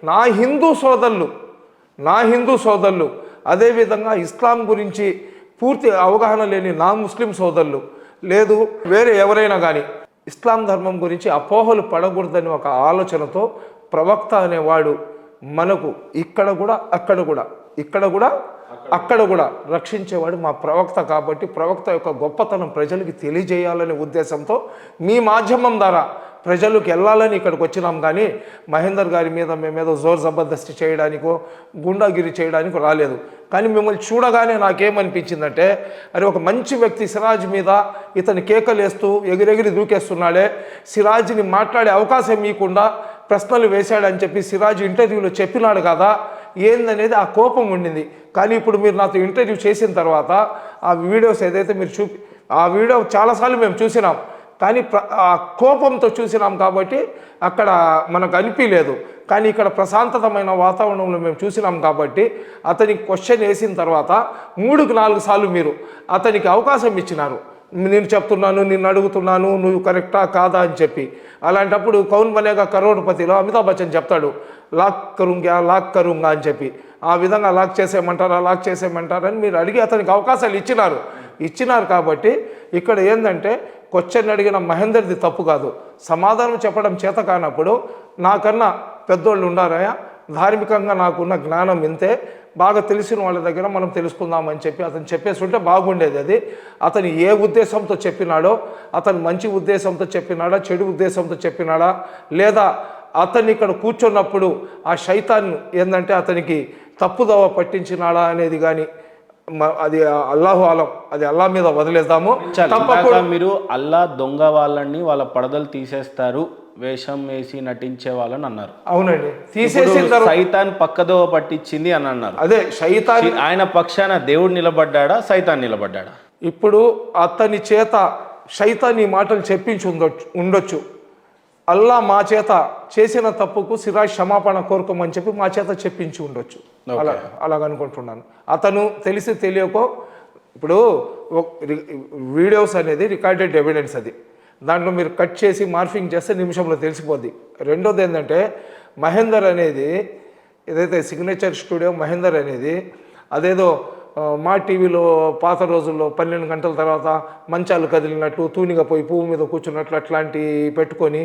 నా హిందూ సోదరులు అదేవిధంగా ఇస్లాం గురించి పూర్తి అవగాహన లేని నా ముస్లిం సోదరులు లేదు వేరే ఎవరైనా కానీ ఇస్లాం ధర్మం గురించి అపోహలు పడకూడదని ఒక ఆలోచనతో ప్రవక్త అనేవాడు మనకు ఇక్కడ కూడా అక్కడ కూడా రక్షించేవాడు మా ప్రవక్త. కాబట్టి ప్రవక్త యొక్క గొప్పతనం ప్రజలకి తెలియజేయాలనే ఉద్దేశంతో మీ మాధ్యమం ద్వారా ప్రజలకు వెళ్ళాలని ఇక్కడికి వచ్చినాం. కానీ మహేందర్ గారి మీద మేమేదో జోర్ జబర్దస్తి చేయడానికో గుండాగిరి చేయడానికో రాలేదు. కానీ మిమ్మల్ని చూడగానే నాకేమనిపించిందంటే అరే ఒక మంచి వ్యక్తి సిరాజ్ మీద ఇతని కేకలేస్తూ ఎగిరెగిరి దూకేస్తున్నాడే, సిరాజ్ని మాట్లాడే అవకాశం ఇవ్వకుండా ప్రశ్నలు వేశాడని చెప్పి సిరాజ్ ఇంటర్వ్యూలో చెప్పినాడు కదా ఏందనేది ఆ కోపం ఉండింది. కానీ ఇప్పుడు మీరు నాతో ఇంటర్వ్యూ చేసిన తర్వాత ఆ వీడియోస్ ఏదైతే మీరు ఆ వీడియో చాలాసార్లు మేము చూసినాం, కానీ ఆ కోపంతో చూసినాం కాబట్టి అక్కడ మనకు అనిపించలేదు. కానీ ఇక్కడ ప్రశాంతమైన వాతావరణంలో మేము చూసినాం కాబట్టి అతనికి క్వశ్చన్ వేసిన తర్వాత 3కి 4 సార్లు మీరు అతనికి అవకాశం ఇచ్చినారు. నేను చెప్తున్నాను, నిన్ను అడుగుతున్నాను, నువ్వు కరెక్టా కాదా అని చెప్పి. అలాంటప్పుడు కౌన్ బనేగా కరోడ్పతిలో అమితాబ్ బచ్చన్ చెప్తాడు లాక్ కరుంగా అని చెప్పి. ఆ విధంగా లాక్ చేసేయమంటారని మీరు అడిగి అతనికి అవకాశాలు ఇచ్చినారు కాబట్టి ఇక్కడ ఏంటంటే క్వశ్చన్ అడిగిన మహేందర్ది తప్పు కాదు, సమాధానం చెప్పడం చేత కానప్పుడు నాకన్నా పెద్దోళ్ళు ఉండారయా, ధార్మికంగా నాకున్న జ్ఞానం ఇంతే, బాగా తెలిసిన వాళ్ళ దగ్గర మనం తెలుసుకుందామని చెప్పి అతను చెప్పేసి ఉంటే బాగుండేది. అది అతను ఏ ఉద్దేశంతో చెప్పినాడో, అతను మంచి ఉద్దేశంతో చెప్పినాడా చెడు ఉద్దేశంతో చెప్పినాడా, లేదా అతన్ని ఇక్కడ కూర్చున్నప్పుడు ఆ శైతాన్ ఏంటంటే అతనికి తప్పుదోవ పట్టించినాడా అనేది కానీ అది అల్లాహు ఆలం, అది అల్లా మీద వదిలేద్దాము. మీరు అల్లా దొంగ వాళ్ళని వాళ్ళ పడదలు తీసేస్తారు వేషం వేసి నటించే వాళ్ళని అన్నారు. అవునండి, తీసేసిన సైతాన్ పక్కదోవ పట్టించింది అని అన్నారు. అదే శైతాన్ ఆయన పక్షాన దేవుడు నిలబడ్డా సైతాన్ నిలబడ్డా? ఇప్పుడు అతని చేత శైతాన్ ఈ మాటలు చెప్పించి ఉండొచ్చు. అల్లా మా చేత చేసిన తప్పుకు సిరాజ్ క్షమాపణ కోరుకోమని చెప్పి మా చేత చెప్పించి ఉండొచ్చు. అలాగనుకుంటున్నాను. అతను తెలిసి తెలియకో ఇప్పుడు వీడియోస్ అనేది రికార్డెడ్ ఎవిడెన్స్, అది దాంట్లో మీరు కట్ చేసి మార్ఫింగ్ చేస్తే నిమిషంలో తెలిసిపోద్ది. రెండోది ఏంటంటే మహేందర్ అనేది ఏదైతే సిగ్నేచర్ స్టూడియో మహేందర్ అనేది అదేదో మా టీవీలో పాత రోజుల్లో 12 గంటల తర్వాత మంచాలు కదిలినట్టు తూనిగా పోయి పువ్వు మీద కూర్చున్నట్లు అట్లాంటివి పెట్టుకొని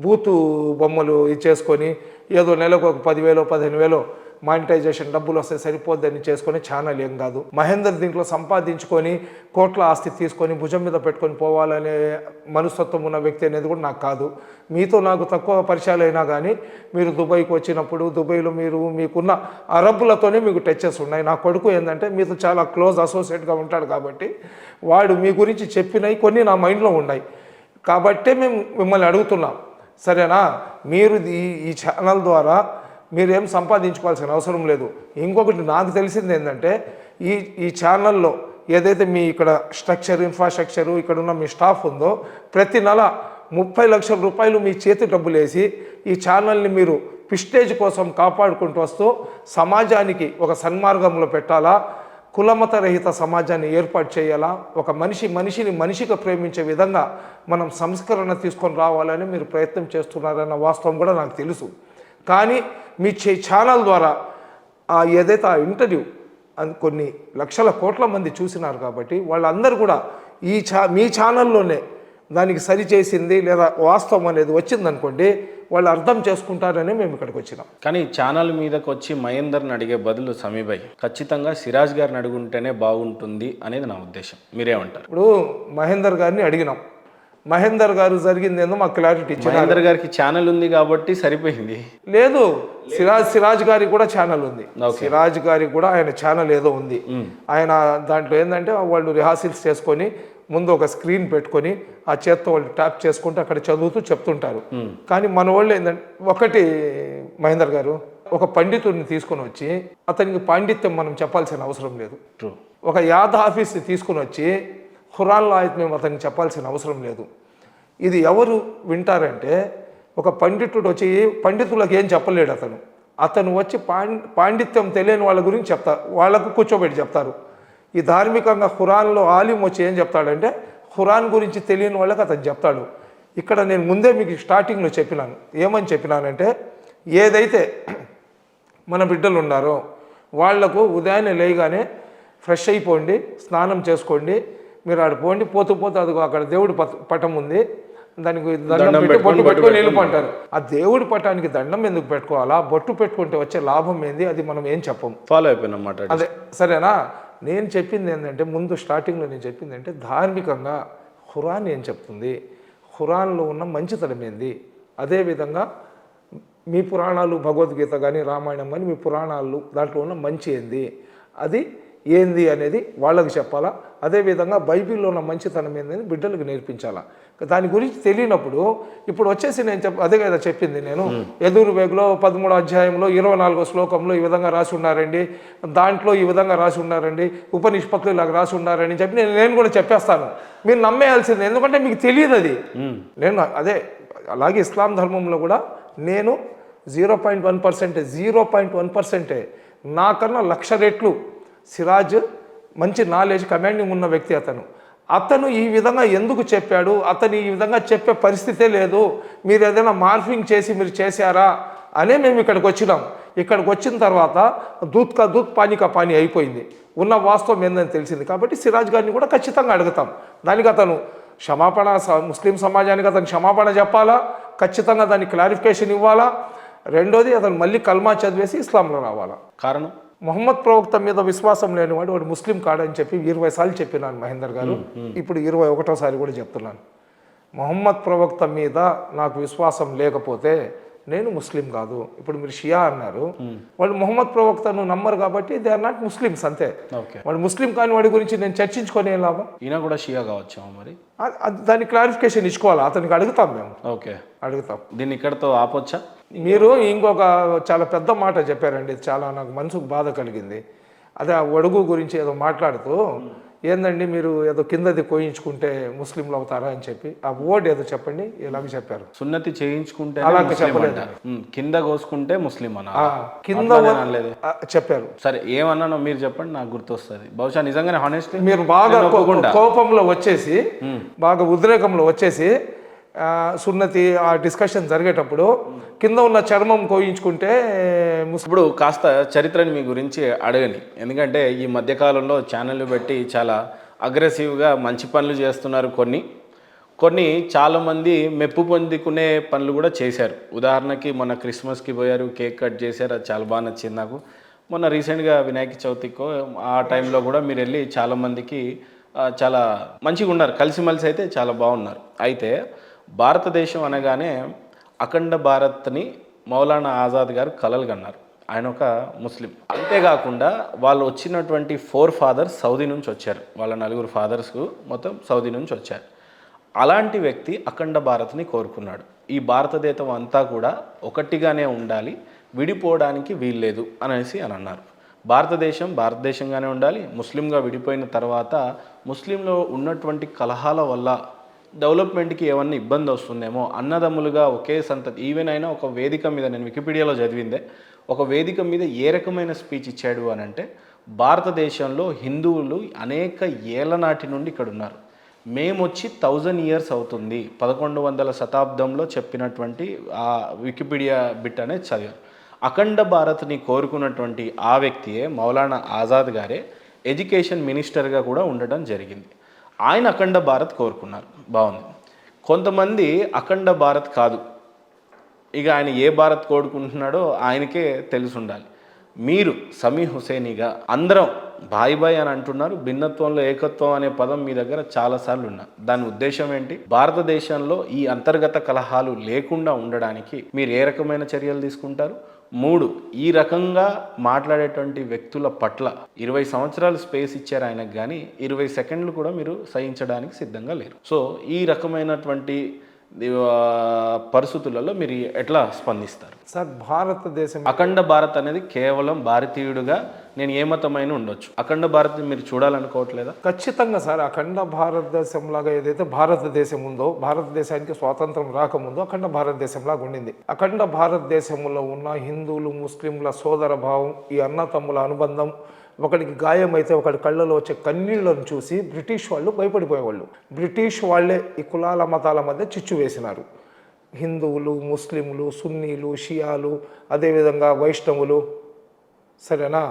బూతు బొమ్మలు ఇచ్చేసుకొని ఏదో నెలకు ఒక 10,000 15,000 మానిటైజేషన్ డబ్బులు వస్తే సరిపోద్దని చేసుకొని ఛానల్ ఏం కాదు. మహేందర్ దీంట్లో సంపాదించుకొని కోట్ల ఆస్తి తీసుకొని భుజం మీద పెట్టుకొని పోవాలనే మనస్తత్వం ఉన్న వ్యక్తి అనేది కూడా నాకు కాదు. మీతో నాకు తక్కువ పరిచయాలు అయినా కానీ మీరు దుబాయ్కి వచ్చినప్పుడు దుబాయ్లో మీకున్న అరబ్బులతోనే మీకు టచెస్ ఉన్నాయి. నా కొడుకు ఏంటంటే మీతో చాలా క్లోజ్ అసోసియేట్గా ఉంటాడు కాబట్టి వాడు మీ గురించి చెప్పినవి కొన్ని నా మైండ్లో ఉన్నాయి. కాబట్టే మేము మిమ్మల్ని అడుగుతున్నాం, సరేనా? మీరు ఈ ఛానల్ ద్వారా మీరేం సంపాదించుకోవాల్సిన అవసరం లేదు. ఇంకొకటి నాకు తెలిసింది ఏంటంటే ఈ ఛానల్లో ఏదైతే మీ ఇక్కడ ఇన్ఫ్రాస్ట్రక్చరు ఇక్కడ ఉన్న మీ స్టాఫ్ ఉందో ప్రతి నెల 30 లక్షల రూపాయలు మీ చేతి డబ్బులు వేసి ఈ ఛానల్ని మీరు ప్రిస్టేజ్ కోసం కాపాడుకుంటూ వస్తూ సమాజానికి ఒక సన్మార్గంలో పెట్టాలా, కులమత రహిత సమాజాన్ని ఏర్పాటు చేయాలా, ఒక మనిషిని మనిషిగా ప్రేమించే విధంగా మనం సంస్కరణ తీసుకొని రావాలని మీరు ప్రయత్నం చేస్తున్నారన్న వాస్తవం కూడా నాకు తెలుసు. కానీ మీ ఛానల్ ద్వారా ఏదైతే ఆ ఇంటర్వ్యూ కొన్ని లక్షల కోట్ల మంది చూసినారు కాబట్టి వాళ్ళందరూ కూడా మీ ఛానల్లోనే దానికి సరిచేసింది లేదా వాస్తవం అనేది వచ్చిందనుకోండి వాళ్ళు అర్థం చేసుకుంటారని మేము ఇక్కడికి వచ్చినాం. కానీ ఛానల్ మీదకి వచ్చి మహేందర్ని అడిగే బదులు సమీభాయ్ ఖచ్చితంగా సిరాజ్ గారిని అడుగుంటేనే బాగుంటుంది అనేది నా ఉద్దేశం. మీరేమంటారు? ఇప్పుడు మహేందర్ గారిని అడిగినాం, మహేందర్ గారు జరిగింది ఏందో మాకు క్లారిటీ ఇచ్చారు. మహేందర్ గారికి ఛానల్ ఉంది కాబట్టి సరిపోయింది. లేదు, సిరాజ్ గారికి కూడా ఛానల్ ఉంది. సిరాజ్ గారికి కూడా ఆయన ఛానల్ ఏదో ఉంది. ఆయన దాంట్లో ఏంటంటే వాళ్ళు రిహార్సల్స్ చేసుకొని ముందు ఒక స్క్రీన్ పెట్టుకొని ఆ చేత్తో వాళ్ళు ట్యాప్ చేసుకుంటూ అక్కడ చదువుతూ చెప్తుంటారు. కానీ మన వాళ్ళు ఏంటంటే ఒకటి మహేందర్ గారు ఒక పండితుడిని తీసుకొని వచ్చి అతనికి పాండిత్యం మనం చెప్పాల్సిన అవసరం లేదు. ఒక యాద్ ఆఫీస్ని తీసుకుని వచ్చి ఖురాన్లో ఆయత్ మేము అతనికి చెప్పాల్సిన అవసరం లేదు. ఇది ఎవరు వింటారంటే ఒక పండితుడు వచ్చి పండితులకు ఏం చెప్పలేడు. అతను వచ్చి పాండిత్యం తెలియని వాళ్ళ గురించి చెప్తారు, వాళ్ళకు కూర్చోబెట్టి చెప్తారు. ఈ ధార్మికంగా ఖురాన్లో ఆలిం వచ్చి ఏం చెప్తాడంటే ఖురాన్ గురించి తెలియని వాళ్ళకి అతను చెప్తాడు. ఇక్కడ నేను ముందే మీకు స్టార్టింగ్లో చెప్పినాను, ఏమని చెప్పినానంటే ఏదైతే మన బిడ్డలు ఉన్నారో వాళ్లకు ఉదయాన్నే లేయగానే ఫ్రెష్ అయిపోండి, స్నానం చేసుకోండి, మీరు ఆడ పోండి, పోతూ అదిగో అక్కడ దేవుడి పటం ఉంది, దానికి దండం పెట్టి బొట్టు పెట్టుకొని వెళ్ళిపోంటారు. ఆ దేవుడి పటానికి దండం ఎందుకు పెట్టుకోవాలా? బొట్టు పెట్టుకుంటే వచ్చే లాభం ఏంది? అది మనం ఏం చెప్పం. ఫాలో అయిపోయినమాట. అదే సరేనా? నేను చెప్పింది ఏంటంటే, ముందు స్టార్టింగ్లో నేను చెప్పింది అంటే, ధార్మికంగా ఖురాన్ ఏం చెప్తుంది, ఖురాన్లో ఉన్న మంచితనం ఏంది, అదేవిధంగా మీ పురాణాలు భగవద్గీత కానీ రామాయణం కానీ మీ పురాణాలు దాంట్లో ఉన్న మంచి ఏంది, అది ఏంది అనేది వాళ్ళకి చెప్పాలా. అదేవిధంగా బైబిల్లో ఉన్న మంచితనం ఏందని బిడ్డలకు నేర్పించాలా. దాని గురించి తెలియనప్పుడు ఇప్పుడు వచ్చేసి నేను అదే కదా చెప్పింది నేను, ఎదురువేగులో 13వ అధ్యాయంలో 24వ శ్లోకంలో ఈ విధంగా రాసి ఉన్నారండి, దాంట్లో ఈ విధంగా రాసి ఉన్నారండి, ఉపనిష్పత్తులు ఇలాగ రాసి ఉన్నారని చెప్పి నేను కూడా చెప్పేస్తాను. మీరు నమ్మేయాల్సింది, ఎందుకంటే మీకు తెలియదు అది. నేను అదే అలాగే ఇస్లాం ధర్మంలో కూడా నేను 0.1% నాకన్నా 1,00,000 రెట్లు సిరాజ్ మంచి నాలెడ్జ్ కమాండింగ్ ఉన్న వ్యక్తి అతను ఈ విధంగా ఎందుకు చెప్పాడు, అతను ఈ విధంగా చెప్పే పరిస్థితే లేదు, మీరు ఏదైనా మార్ఫింగ్ చేసి మీరు చేశారా అనే మేము ఇక్కడికి వచ్చినాం. ఇక్కడికి వచ్చిన తర్వాత దూత్ కా దూత్ పానీ కా పానీ అయిపోయింది, ఉన్న వాస్తవం ఏందని తెలిసింది. కాబట్టి సిరాజ్ గారిని కూడా ఖచ్చితంగా అడుగుతాం. దానికి అతను క్షమాపణ, ముస్లిం సమాజానికి అతను క్షమాపణ చెప్పాలా, ఖచ్చితంగా దానికి క్లారిఫికేషన్ ఇవ్వాలా. రెండోది అతను మళ్ళీ కల్మా చదివేసి ఇస్లాంలో రావాలా. కారణం మొహమ్మద్ ప్రవక్త మీద విశ్వాసం లేనివాడు వాడు ముస్లిం కాడని చెప్పి 20 సార్లు చెప్పినాను మహేందర్ గారు. ఇప్పుడు 21వ కూడా చెప్తున్నాను. మొహమ్మద్ ప్రవక్త మీద నాకు విశ్వాసం లేకపోతే నేను ముస్లిం కాదు. ఇప్పుడు మీరు షియా అన్నారు, వాళ్ళు మొహమ్మద్ ప్రవక్తను నమ్మరు కాబట్టి దే ఆర్ నాట్ ముస్లిమ్స్, అంతే. వాడు ముస్లిం కాని వాడి గురించి నేను చర్చించుకొని లాభం. ఈయన కూడా షియా కావచ్చా మరి? దాని క్లారిఫికేషన్ ఇచ్చుకోవాలి, అతనికి అడుగుతాం మేము. ఓకే, అడుగుతాం. దీన్ని ఇక్కడతో ఆపొచ్చా? మీరు ఇంకొక చాలా పెద్ద మాట చెప్పారండి, చాలా నాకు మనసుకు బాధ కలిగింది. అదే ఆ ఒడుగు గురించి ఏదో మాట్లాడుతూ ఏందండి మీరు ఏదో కిందది కోయించుకుంటే ముస్లింలు అవుతారా అని చెప్పి ఆ వర్డ్ ఏదో చెప్పండి, ఎలాగ చెప్పారు? సున్నతి చేయించుకుంటే అలాగే చెప్పలేదు, కింద కోసుకుంటే ముస్లిం అన్న కింద చెప్పారు. సరే ఏమన్నానో మీరు చెప్పండి, నాకు గుర్తొస్తుంది. బహుశా నిజంగానే హానెస్ట్లీ మీరు బాగా కోపంలో వచ్చేసి, బాగా ఉద్రేకంలో వచ్చేసి సున్నతి ఆ డిస్కషన్ జరిగేటప్పుడు కింద ఉన్న చర్మం కోయించుకుంటే ఇప్పుడు కాస్త చరిత్రని మీ గురించి అడగని, ఎందుకంటే ఈ మధ్యకాలంలో ఛానళ్ళు పెట్టి చాలా అగ్రెసివ్గా మంచి పనులు చేస్తున్నారు. కొన్ని చాలామంది మెప్పు పొందుకునే పనులు కూడా చేశారు. ఉదాహరణకి మొన్న క్రిస్మస్కి పోయారు, కేక్ కట్ చేశారు, అది చాలా బాగా నచ్చింది నాకు. మొన్న రీసెంట్గా వినాయక చవితికో ఆ టైంలో కూడా మీరు వెళ్ళి చాలామందికి చాలా మంచిగా ఉన్నారు, కలిసిమెలిసి అయితే చాలా బాగున్నారు. అయితే భారతదేశం అనగానే అఖండ భారత్ని మౌలానా ఆజాద్ గారు కలలు కన్నారు. ఆయన ఒక ముస్లిం. అంతేకాకుండా వాళ్ళు వచ్చినటువంటి 4 ఫాదర్స్ సౌదీ నుంచి వచ్చారు. వాళ్ళ 4 ఫాదర్స్ మొత్తం సౌదీ నుంచి వచ్చారు. అలాంటి వ్యక్తి అఖండ భారత్ని కోరుకున్నాడు. ఈ భారతదేశం అంతా కూడా ఒకటిగానే ఉండాలి, విడిపోవడానికి వీల్లేదు అనేసి అని అన్నారు. భారతదేశంగానే ఉండాలి. ముస్లింగా విడిపోయిన తర్వాత ముస్లింలో ఉన్నటువంటి కలహాల వల్ల డెవలప్మెంట్కి ఏమన్నా ఇబ్బంది వస్తుందేమో, అన్నదమ్ములుగా ఒకే సంతతి. ఈవెన్ అయినా ఒక వేదిక మీద, నేను వికీపీడియాలో చదివిందే, ఒక వేదిక మీద ఏ రకమైన స్పీచ్ ఇచ్చాడు అని అంటే, భారతదేశంలో హిందువులు అనేక ఏళ్ల నాటి నుండి ఇక్కడ ఉన్నారు, మేము వచ్చి 1000 years అవుతుంది, 1100వ శతాబ్దంలో చెప్పినటువంటి ఆ వికీపీడియా బిట్ అనేది చదివారు. అఖండ భారత్ని కోరుకున్నటువంటి ఆ వ్యక్తియే మౌలానా ఆజాద్ గారే ఎడ్యుకేషన్ మినిస్టర్గా కూడా ఉండడం జరిగింది. ఆయన అఖండ భారత్ కోరుకున్నారు, బాగుంది. కొంతమంది అఖండ భారత్ కాదు, ఇక ఆయన ఏ భారత్ కోరుకుంటున్నాడో ఆయనకే తెలిసి ఉండాలి. మీరు సమీ హుసేనీగా అందరం బాయ్ అని అంటున్నారు, భిన్నత్వంలో ఏకత్వం అనే పదం మీ దగ్గర చాలాసార్లు ఉన్నా. దాని ఉద్దేశం ఏంటి? భారతదేశంలో ఈ అంతర్గత కలహాలు లేకుండా ఉండడానికి మీరు ఏ రకమైన చర్యలు తీసుకుంటారు? 3, ఈ రకంగా మాట్లాడేటువంటి వ్యక్తుల పట్ల 20 సంవత్సరాలు స్పేస్ ఇచ్చారు ఆయనకు, కానీ 20 సెకండ్లు కూడా మీరు సహించడానికి సిద్ధంగా లేరు. సో ఈ రకమైనటువంటి పరిస్థితులలో మీరు ఎట్లా స్పందిస్తారు? సార్, భారతదేశం అఖండ భారత్ అనేది కేవలం భారతీయుడుగా నేను ఏ మతమైన ఉండొచ్చు, అఖండ భారత్ మీరు చూడాలనుకోవట్లేదా? ఖచ్చితంగా సార్. అఖండ భారతదేశం లాగా ఏదైతే భారతదేశం ఉందో, భారతదేశానికి స్వాతంత్రం రాకముందు అఖండ భారతదేశం లాగా ఉండింది. అఖండ భారతదేశంలో ఉన్న హిందువులు ముస్లింల సోదర భావం, ఈ అన్నతమ్ముల అనుబంధం, ఒకడికి గాయం అయితే ఒకటి కళ్ళలో వచ్చే కన్నీళ్లను చూసి బ్రిటిష్ వాళ్ళు భయపడిపోయేవాళ్ళు. బ్రిటిష్ వాళ్ళే ఈ కులాల మతాల మధ్య చిచ్చు వేసినారు. హిందువులు ముస్లింలు సున్నీలు షియాలు అదేవిధంగా వైష్ణవులు సరేనా,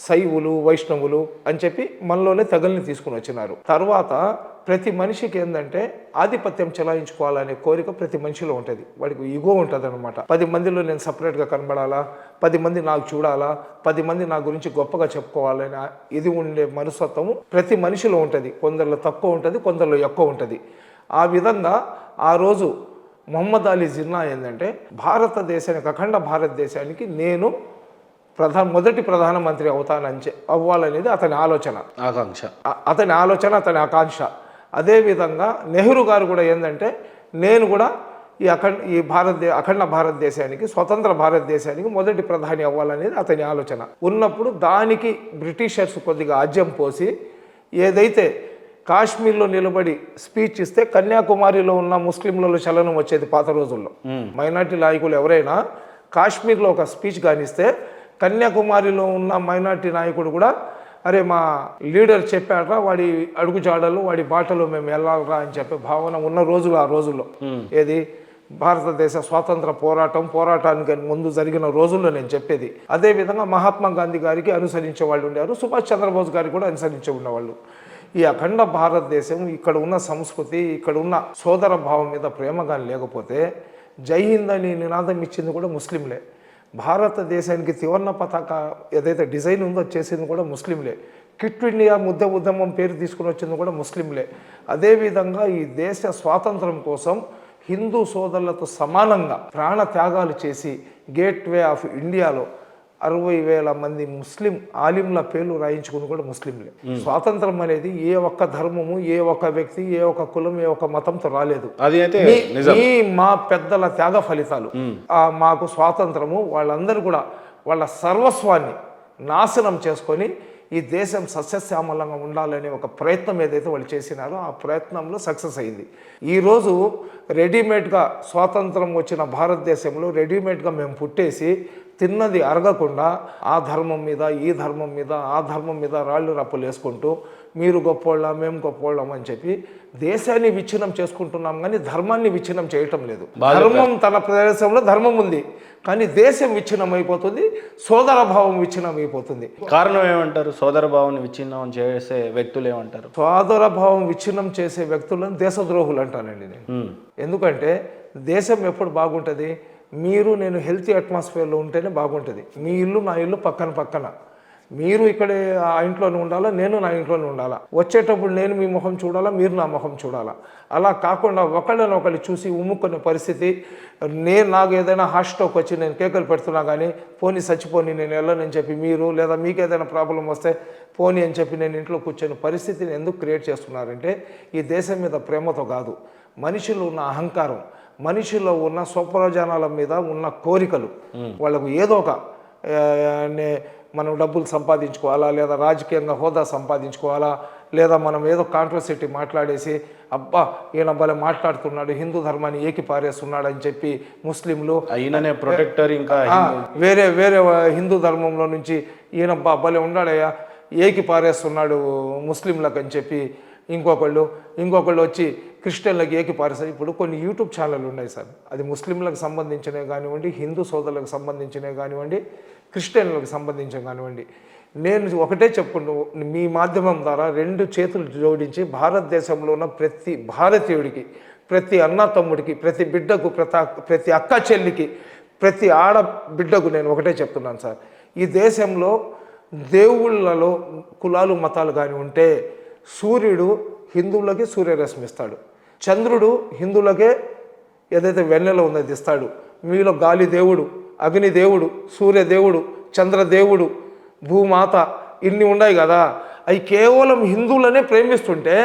శైవులు వైష్ణవులు అని చెప్పి మనలోనే తెగల్ని తీసుకుని వచ్చినారు. తర్వాత ప్రతి మనిషికి ఏంటంటే ఆధిపత్యం చెలాయించుకోవాలనే కోరిక ప్రతి మనిషిలో ఉంటుంది. వాడికి ఈగో ఉంటుంది అనమాట. 10 మందిలో నేను సపరేట్గా కనబడాలా, 10 మంది నాకు చూడాలా, 10 మంది నా గురించి గొప్పగా చెప్పుకోవాలని ఇది ఉండే మనస్తత్వము ప్రతి మనిషిలో ఉంటుంది. కొందరిలో తక్కువ ఉంటుంది, కొందరిలో ఎక్కువ ఉంటుంది. ఆ విధంగా ఆ రోజు మొహమ్మద్ అలీ జిన్నా ఏంటంటే భారతదేశానికి, అఖండ భారతదేశానికి నేను మొదటి ప్రధానమంత్రి అవ్వాలనేది అతని ఆలోచన, అతని ఆకాంక్ష. అదేవిధంగా నెహ్రూ గారు కూడా ఏంటంటే నేను కూడా ఈ అఖండ భారతదేశానికి, స్వతంత్ర భారతదేశానికి మొదటి ప్రధాని అవ్వాలనేది అతని ఆలోచన ఉన్నప్పుడు దానికి బ్రిటిషర్స్ కొద్దిగా ఆజ్యం పోసి ఏదైతే కాశ్మీర్లో నిలబడి స్పీచ్ ఇస్తే కన్యాకుమారిలో ఉన్న ముస్లింలలో చలనం వచ్చేది పాత రోజుల్లో. మైనార్టీ నాయకులు ఎవరైనా కాశ్మీర్లో ఒక స్పీచ్ కానిస్తే కన్యాకుమారిలో ఉన్న మైనార్టీ నాయకుడు కూడా అరే మా లీడర్ చెప్పాడ్రా, వాడి అడుగుజాడలు వాడి బాటలో మేము వెళ్ళాలరా అని చెప్పే భావన ఉన్న రోజులు ఆ రోజుల్లో. ఏది భారతదేశ స్వాతంత్ర పోరాటానికి ముందు జరిగిన రోజుల్లో నేను చెప్పేది. అదేవిధంగా మహాత్మా గాంధీ గారికి అనుసరించే వాళ్ళు ఉండేవారు, సుభాష్ చంద్రబోస్ గారికి కూడా అనుసరించే ఉన్నవాళ్ళు. ఈ అఖండ భారతదేశం, ఇక్కడ ఉన్న సంస్కృతి, ఇక్కడ ఉన్న సోదర భావం మీద ప్రేమ కానీ లేకపోతే జై హింద్ అని నినాదం ఇచ్చింది కూడా ముస్లింలే. భారతదేశానికి త్రివర్ణ పతాక ఏదైతే డిజైన్ ఉందో చేసింది కూడా ముస్లింలే. క్విట్ ఇండియా ముద్ద ఉద్యమం పేరు తీసుకుని వచ్చింది కూడా ముస్లింలే. అదేవిధంగా ఈ దేశ స్వాతంత్రం కోసం హిందూ సోదరులతో సమానంగా ప్రాణ త్యాగాలు చేసి గేట్వే ఆఫ్ ఇండియాలో 60,000 మంది ముస్లిం ఆలింల పేర్లు రాయించుకుని కూడా ముస్లింలే. స్వాతంత్రం అనేది ఏ ఒక్క ధర్మము, ఏ ఒక్క వ్యక్తి, ఏ ఒక్క కులం, ఏ ఒక్క మతంతో రాలేదు. అది అయితే మా పెద్దల త్యాగ ఫలితాలు. మాకు స్వాతంత్రము వాళ్ళందరూ కూడా వాళ్ళ సర్వస్వాన్ని నాశనం చేసుకొని ఈ దేశం సస్యశ్యామలంగా ఉండాలనే ఒక ప్రయత్నం ఏదైతే వాళ్ళు చేసినారో ఆ ప్రయత్నంలో సక్సెస్ అయింది. ఈరోజు రెడీమేడ్గా స్వాతంత్రం వచ్చిన భారతదేశంలో రెడీమేడ్గా మేము పుట్టేసి తిన్నది అరగకుండా ఆ ధర్మం మీద, ఈ ధర్మం మీద, ఆ ధర్మం మీద రాళ్ళు రప్పులు వేసుకుంటూ మీరు గొప్పోళ్ళ మేము గొప్పోళ్ళం అని చెప్పి దేశాన్ని విచ్ఛిన్నం చేసుకుంటున్నాం, కానీ ధర్మాన్ని విచ్ఛిన్నం చేయటం లేదు. ధర్మం తన ప్రదేశంలో ధర్మం ఉంది, కానీ దేశం విచ్ఛిన్నం అయిపోతుంది, సోదర భావం విచ్ఛిన్నం అయిపోతుంది. కారణం ఏమంటారు? సోదర భావాన్ని విచ్ఛిన్నం చేసే వ్యక్తులు ఏమంటారు? సోదర భావం విచ్ఛిన్నం చేసే వ్యక్తులను దేశద్రోహులు అంటానండి నేను. ఎందుకంటే దేశం ఎప్పుడు బాగుంటుంది, మీరు నేను హెల్తీ అట్మాస్ఫియర్లో ఉంటేనే బాగుంటుంది. మీ ఇల్లు నా ఇల్లు పక్కన పక్కన, మీరు ఇక్కడే ఆ ఇంట్లోనే ఉండాలా, నేను నా ఇంట్లోనే ఉండాలా. వచ్చేటప్పుడు నేను మీ ముఖం చూడాలా, మీరు నా ముఖం చూడాలా. అలా కాకుండా ఒకళ్ళని ఒకళ్ళు చూసి ఉమ్ముకునే పరిస్థితి. నాకు ఏదైనా హార్ట్ స్ట్రోక్ వచ్చి నేను కేకలు పెడుతున్నా కానీ పోనీ చచ్చిపోని నేను వెళ్ళనని చెప్పి మీరు, లేదా మీకు ఏదైనా ప్రాబ్లం వస్తే పోనీ అని చెప్పి నేను ఇంట్లో కూర్చొని పరిస్థితిని ఎందుకు క్రియేట్ చేస్తున్నారంటే ఈ దేశం మీద ప్రేమతో కాదు, మనిషిలో ఉన్న అహంకారం, మనిషిలో ఉన్న స్వప్రయోజనాల మీద ఉన్న కోరికలు. వాళ్ళకు ఏదో ఒక మనం డబ్బులు సంపాదించుకోవాలా, లేదా రాజకీయంగా హోదా సంపాదించుకోవాలా, లేదా మనం ఏదో కాంట్రవర్సిటీ మాట్లాడేసి అబ్బా ఈయన భలే మాట్లాడుతున్నాడు, హిందూ ధర్మాన్ని ఏకి పారేస్తున్నాడు అని చెప్పి ముస్లింలు ఈయననే ప్రొటెక్టర్, ఇంకా వేరే హిందూ ధర్మంలో నుంచి ఈయన భలే ఉన్నాడయ్యా ఏకి పారేస్తున్నాడు ముస్లింలకు అని చెప్పి ఇంకొకళ్ళు వచ్చి క్రిస్టియన్లకు ఏకి పారేస్తారు. ఇప్పుడు కొన్ని యూట్యూబ్ ఛానళ్ళు ఉన్నాయి సార్, అది ముస్లింలకు సంబంధించినవి కానివ్వండి, హిందూ సోదరులకు సంబంధించినవి కానివ్వండి, క్రిస్టియన్లకు సంబంధించిన కానివ్వండి. నేను ఒకటే చెప్పుకుంటూ మీ మాధ్యమం ద్వారా 2 చేతులు జోడించి భారతదేశంలో ఉన్న ప్రతి భారతీయుడికి, ప్రతి అన్న తమ్ముడికి, ప్రతి బిడ్డకు, ప్రతి అక్క చెల్లికి, ప్రతి ఆడబిడ్డకు నేను ఒకటే చెప్తున్నాను సార్. ఈ దేశంలో దేవుళ్ళలో కులాలు మతాలు కానీ ఉంటే సూర్యుడు హిందువులకి సూర్యరశ్మి ఇస్తాడు, చంద్రుడు హిందువులకే ఏదైతే వెన్నెల ఉందో అది ఇస్తాడు. మీలో గాలి దేవుడు, అగ్ని దేవుడు, సూర్యదేవుడు, చంద్రదేవుడు, భూమాత ఇన్ని ఉన్నాయి కదా, అవి కేవలం హిందువులనే ప్రేమిస్తుంటే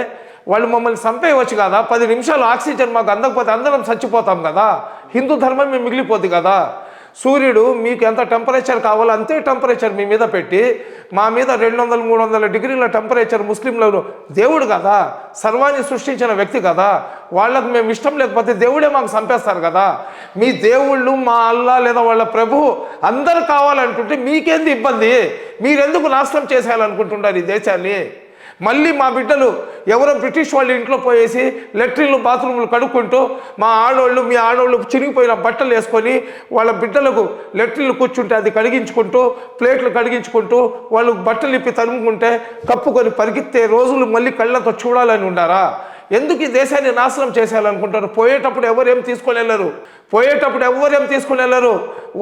వాళ్ళు మమ్మల్ని చంపేయవచ్చు కదా. 10 నిమిషాలు ఆక్సిజన్ మాకు అందకపోతే అందరం చచ్చిపోతాం కదా, హిందూ ధర్మం మేము మిగిలిపోద్ది కదా. సూర్యుడు మీకు ఎంత టెంపరేచర్ కావాలో అంతే టెంపరేచర్ మీ మీద పెట్టి మా మీద 200-300 డిగ్రీల టెంపరేచర్ ముస్లింలను దేవుడు కదా, సర్వాన్ని సృష్టించిన వ్యక్తి కదా, వాళ్ళకు మేము ఇష్టం లేకపోతే దేవుడే మాకు చంపేస్తారు కదా. మీ దేవుళ్ళు మా అల్లా లేదా వాళ్ళ ప్రభు అందరు కావాలనుకుంటే మీకేంది ఇబ్బంది? మీరెందుకు నాశనం చేసేయాలనుకుంటున్నారు ఈ దేశాన్ని? మళ్ళీ మా బిడ్డలు ఎవరో బ్రిటిష్ వాళ్ళ ఇంట్లో పోయేసి లెట్రిన్లు బాత్రూమ్లు కడుక్కుంటూ మీ ఆడవాళ్ళు చినిగిపోయిన బట్టలు వేసుకొని వాళ్ళ బిడ్డలకు లెట్రిన్లు కూర్చుంటే అది కడిగించుకుంటూ ప్లేట్లు కడిగించుకుంటూ వాళ్ళు బట్టలు ఇప్పి తరుముకుంటే కప్పుకొని పరిగెత్తే రోజులు మళ్ళీ కళ్ళతో చూడాలని ఉండారా? ఎందుకు ఈ దేశాన్ని నాశనం చేసేయాలనుకుంటారు? పోయేటప్పుడు ఎవరేం తీసుకొని వెళ్ళరు.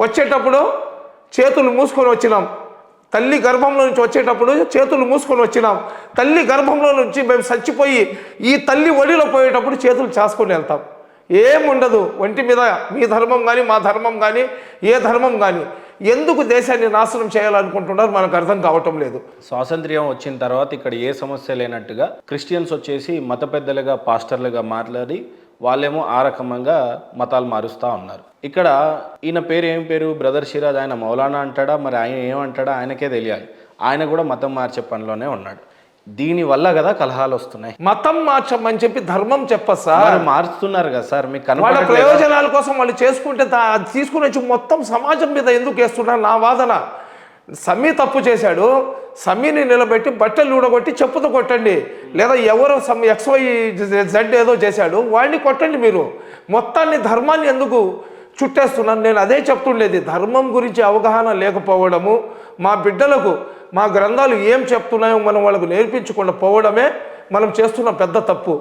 వచ్చేటప్పుడు చేతులు మూసుకొని వచ్చినాం. తల్లి గర్భంలో నుంచి వచ్చేటప్పుడు చేతులు మూసుకొని వచ్చినాం. తల్లి గర్భంలో నుంచి మేము చచ్చిపోయి ఈ తల్లి ఒడిలో పోయేటప్పుడు చేతులు చాసుకొని వెళ్తాం. ఏముండదు ఒంటి మీద. మీ ధర్మం కానీ మా ధర్మం కానీ ఏ ధర్మం కానీ ఎందుకు దేశాన్ని నాశనం చేయాలనుకుంటున్నారు మనకు అర్థం కావటం లేదు. స్వాతంత్ర్యం వచ్చిన తర్వాత ఇక్కడ ఏ సమస్య లేనట్టుగా క్రిస్టియన్స్ వచ్చేసి మత పెద్దలుగా పాస్టర్లుగా మాట్లాడి వాళ్ళేమో ఆ రకంగా మతాలు మారుస్తూ ఉన్నారు. ఇక్కడ ఈయన పేరు ఏం పేరు బ్రదర్ సిరాజ్, ఆయన మౌలానా అంటాడా మరి ఆయన ఏమంటాడా ఆయనకే తెలియాలి. ఆయన కూడా మతం మార్చే పనిలోనే ఉన్నాడు. దీనివల్ల కదా కలహాలు వస్తున్నాయి. మతం మార్చమని చెప్పి ధర్మం చెప్పదు సార్. మారుస్తున్నారు కదా సార్, మీకు వాళ్ళ ప్రయోజనాల కోసం వాళ్ళు చేసుకుంటే అది తీసుకుని వచ్చి మొత్తం సమాజం మీద ఎందుకు వేస్తున్నారు నా వాదన. సమ్మి తప్పు చేశాడు, సమ్మిని నిలబెట్టి బట్టలు ఊడగొట్టి చెప్పుతో కొట్టండి. లేదా ఎవరో XYZ ఏదో చేశాడు వాడిని కొట్టండి. మీరు మొత్తాన్ని ధర్మాన్ని ఎందుకు చుట్టేస్తున్నాను? నేను అదే చెప్తుండేది. ధర్మం గురించి అవగాహన లేకపోవడము, మా బిడ్డలకు మా గ్రంథాలు ఏం చెప్తున్నాయో మనం వాళ్ళకు నేర్పించకుండా పోవడమే మనం చేస్తున్న పెద్ద తప్పు.